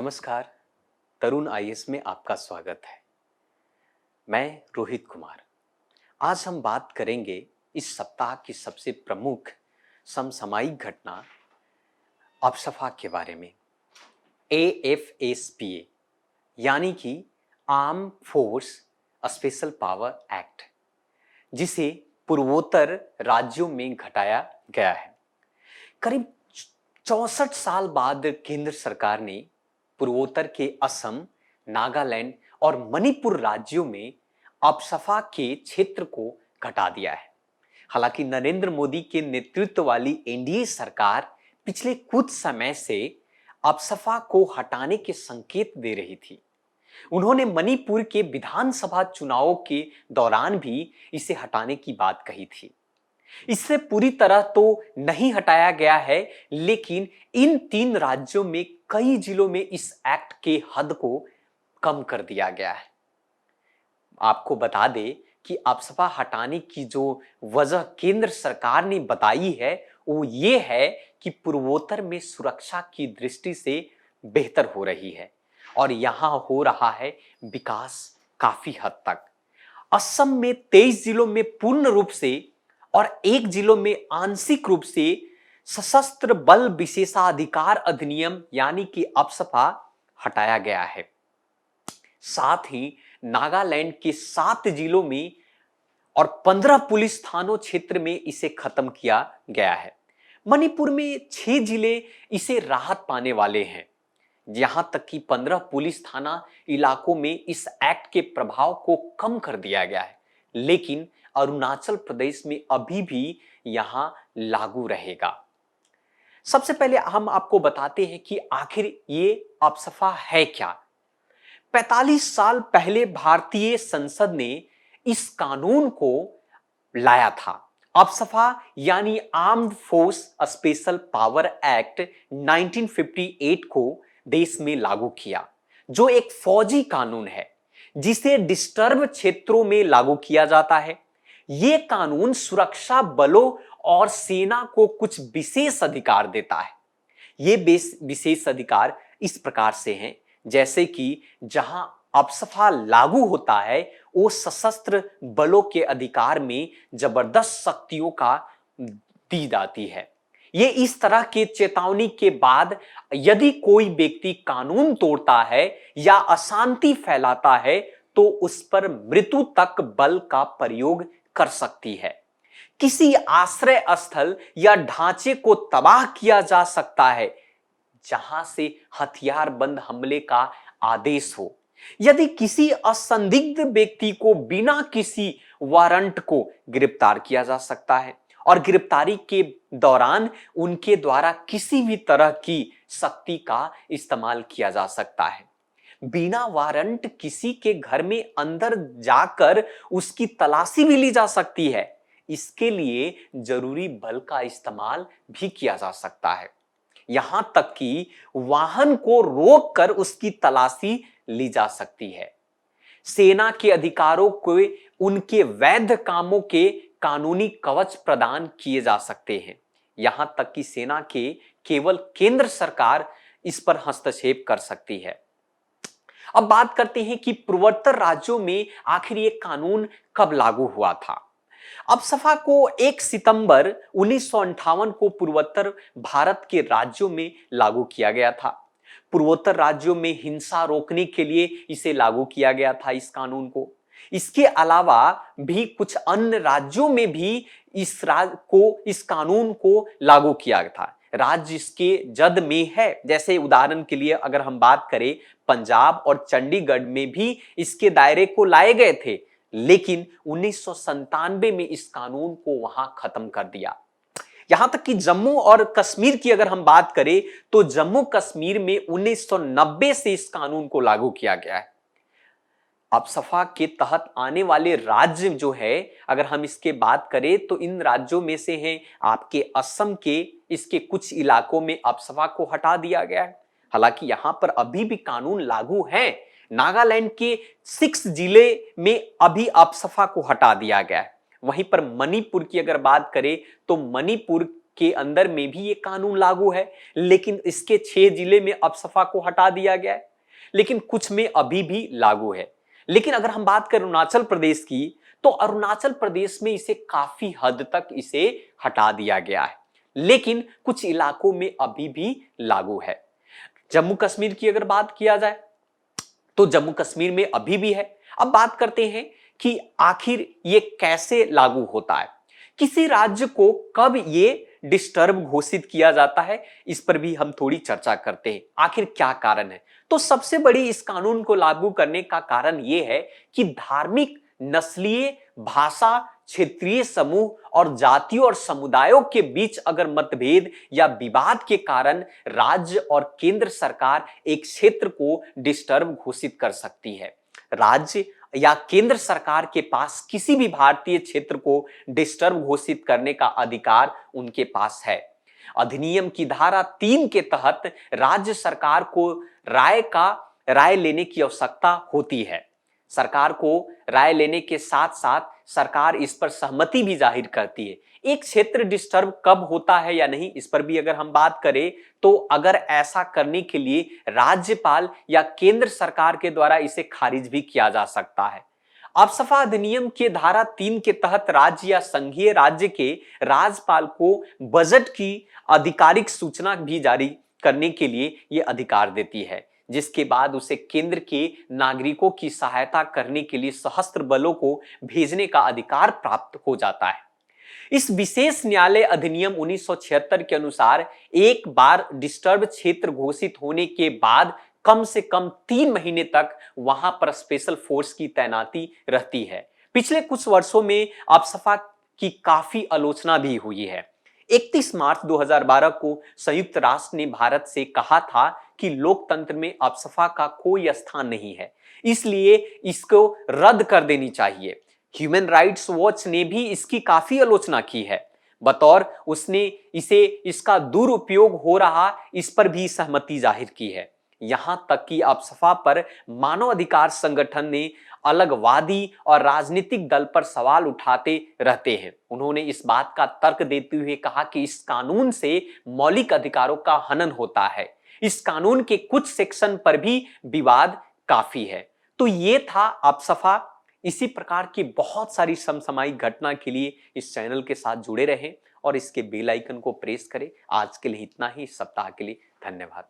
नमस्कार। तरुण आईएएस में आपका स्वागत है। मैं रोहित कुमार। आज हम बात करेंगे इस सप्ताह की सबसे प्रमुख समसामयिक घटना अफसफा के बारे में। AFSPA यानी कि arm force special power act, जिसे पूर्वोत्तर राज्यों में घटाया गया है। करीब 64 साल बाद केंद्र सरकार ने पूर्वोत्तर के असम, नागालैंड और मणिपुर राज्यों में अफसफा के क्षेत्र को घटा दिया है। हालांकि नरेंद्र मोदी के नेतृत्व वाली एनडीए सरकार पिछले कुछ समय से अफसफा को हटाने के संकेत दे रही थी। उन्होंने मणिपुर के विधानसभा चुनावों के दौरान भी इसे हटाने की बात कही थी। इससे पूरी तरह तो नहीं हटाया गया है, लेकिन इन 3 राज्यों में कई जिलों में इस एक्ट के हद को कम कर दिया गया है। आपको बता दें कि अफसफा हटाने की जो वजह केंद्र सरकार ने बताई है वो ये है कि पूर्वोत्तर में सुरक्षा की दृष्टि से बेहतर हो रही है और यहां हो रहा है विकास काफी हद तक। असम में 23 जिलों में पूर्ण रूप से और 1 जिलों में आंशिक रूप से सशस्त्र बल विशेषाधिकार अधिनियम यानी कि अफसफा हटाया गया है। साथ ही नागालैंड के 7 जिलों में और 15 पुलिस थानों क्षेत्र में इसे खत्म किया गया है। मणिपुर में 6 जिले इसे राहत पाने वाले हैं, यहां तक कि 15 पुलिस थाना इलाकों में इस एक्ट के प्रभाव को कम कर दिया गया है, लेकिन अरुणाचल प्रदेश में अभी भी यहां लागू रहेगा। सबसे पहले हम आपको बताते हैं कि आखिर ये अफसफा है क्या। 45 साल पहले भारतीय संसद ने इस कानून को लाया था। अफसफा यानी armed force special power act 1958 को देश में लागू किया, जो एक फौजी कानून है जिसे डिस्टर्ब क्षेत्रों में लागू किया जाता है। यह कानून सुरक्षा बलों और सेना को कुछ विशेष अधिकार देता है। ये विशेष अधिकार इस प्रकार से हैं, जैसे कि जहां अफसफा लागू होता है वो सशस्त्र बलों के अधिकार में जबरदस्त शक्तियों का दी जाती है। ये इस तरह के चेतावनी के बाद यदि कोई व्यक्ति कानून तोड़ता है या अशांति फैलाता है तो उस पर मृत्यु तक बल का प्रयोग कर सकती है। किसी आश्रय स्थल या ढांचे को तबाह किया जा सकता है जहां से हथियारबंद हमले का आदेश हो। यदि किसी असंदिग्ध व्यक्ति को बिना किसी वारंट को गिरफ्तार किया जा सकता है और गिरफ्तारी के दौरान उनके द्वारा किसी भी तरह की शक्ति का इस्तेमाल किया जा सकता है। बिना वारंट किसी के घर में अंदर जाकर उसकी तलाशी भी ली जा सकती है। इसके लिए जरूरी बल का इस्तेमाल भी किया जा सकता है। यहां तक कि वाहन को रोककर उसकी तलाशी ली जा सकती है। सेना के अधिकारों को उनके वैध कामों के कानूनी कवच प्रदान किए जा सकते हैं। यहां तक कि सेना के केवल केंद्र सरकार इस पर हस्तक्षेप कर सकती है। अब बात करते हैं कि पूर्वोत्तर राज्यों में आखिर ये कानून कब लागू हुआ था। अफसफा को 1 सितंबर 1958 को पूर्वोत्तर भारत के राज्यों में लागू किया गया था। पूर्वोत्तर राज्यों में हिंसा रोकने के लिए इसे लागू किया गया था इस कानून को। इसके अलावा भी कुछ अन्य राज्यों में भी इस कानून को लागू किया था। राज्य इसके जद में है, जैसे उदाहरण के लिए अगर हम बात करें पंजाब और चंडीगढ़ में भी इसके दायरे को लाए गए थे, लेकिन 1997 में इस कानून को वहां खत्म कर दिया। यहां तक कि जम्मू और कश्मीर की अगर हम बात करें तो जम्मू कश्मीर में 1990 से इस कानून को लागू किया गया है। अफसफा के तहत आने वाले राज्य जो है, अगर हम इसके बात करें तो इन राज्यों में से हैं आपके असम के, इसके कुछ इलाकों में अफसफा को हटा दिया गया है। हालांकि यहां पर अभी भी कानून लागू है। नागालैंड के 6 जिले में अभी अफसफा को हटा दिया गया है। वहीं पर मणिपुर की अगर बात करें तो मणिपुर के अंदर में भी ये कानून लागू है, लेकिन इसके 6 जिले में अफसफा को हटा दिया गया है, लेकिन कुछ में अभी भी लागू है। लेकिन अगर हम बात करें अरुणाचल प्रदेश की, तो अरुणाचल प्रदेश में इसे काफी हद तक इसे हटा दिया गया है, लेकिन कुछ इलाकों में अभी भी लागू है। जम्मू कश्मीर की अगर बात किया जाए तो जम्मू कश्मीर में अभी भी है। अब बात करते हैं कि आखिर ये कैसे लागू होता है, किसी राज्य को कब ये डिस्टर्ब घोषित किया जाता है, इस पर भी हम थोड़ी चर्चा करते हैं। आखिर क्या कारण है? तो सबसे बड़ी इस कानून को लागू करने का कारण यह है कि धार्मिक, नस्लीय, भाषा, क्षेत्रीय समूह और जातियों और समुदायों के बीच अगर मतभेद या विवाद के कारण राज्य और केंद्र सरकार एक क्षेत्र को डिस्टर्ब घोषित कर सकती है। राज्य या केंद्र सरकार के पास किसी भी भारतीय क्षेत्र को डिस्टर्ब घोषित करने का अधिकार उनके पास है। अधिनियम की धारा 3 के तहत राज्य सरकार को राय लेने की आवश्यकता होती है। सरकार को राय लेने के साथ साथ सरकार इस पर सहमति भी जाहिर करती है। एक क्षेत्र डिस्टर्ब कब होता है या नहीं, इस पर भी अगर हम बात करें तो अगर ऐसा करने के लिए राज्यपाल या केंद्र सरकार के द्वारा इसे खारिज भी किया जा सकता है। अफसफा अधिनियम के धारा 3 के तहत राज्य या संघीय राज्य के राज्यपाल को बजट की आधिकारिक सूचना भी जारी करने के लिए यह अधिकार देती है, जिसके बाद उसे केंद्र के नागरिकों की सहायता करने के लिए सशस्त्र बलों को भेजने का अधिकार प्राप्त हो जाता है। इस विशेष न्यायालय अधिनियम 1976 के अनुसार एक बार डिस्टर्ब क्षेत्र घोषित होने के बाद कम से कम 3 महीने तक वहां पर स्पेशल फोर्स की तैनाती रहती है। पिछले कुछ वर्षों में अफसफा की काफी आलोचना भी हुई है। 31 मार्च 2012 को संयुक्त राष्ट्र ने भारत से कहा था कि लोकतंत्र में अफसफा का कोई स्थान नहीं है, इसलिए इसको रद्द कर देनी चाहिए। ह्यूमन राइट्स वॉच ने भी इसकी काफी आलोचना की है। बतौर उसने इसका दुरुपयोग हो रहा, इस पर भी सहमति जाहिर की है। यहां तक कि अफसफा पर मानवाधिकार संगठन ने अलगवादी और राजनीतिक दल पर सवाल उठाते रहते हैं। उन्होंने इस बात का तर्क देते हुए कहा कि इस कानून से मौलिक अधिकारों का हनन होता है। इस कानून के कुछ सेक्शन पर भी विवाद काफी है। तो ये था अफसफा। इसी प्रकार की बहुत सारी समसामयिक घटना के लिए इस चैनल के साथ जुड़े रहें और इसके बेल आइकन को प्रेस करें। आज के लिए इतना ही। सप्ताह के लिए धन्यवाद।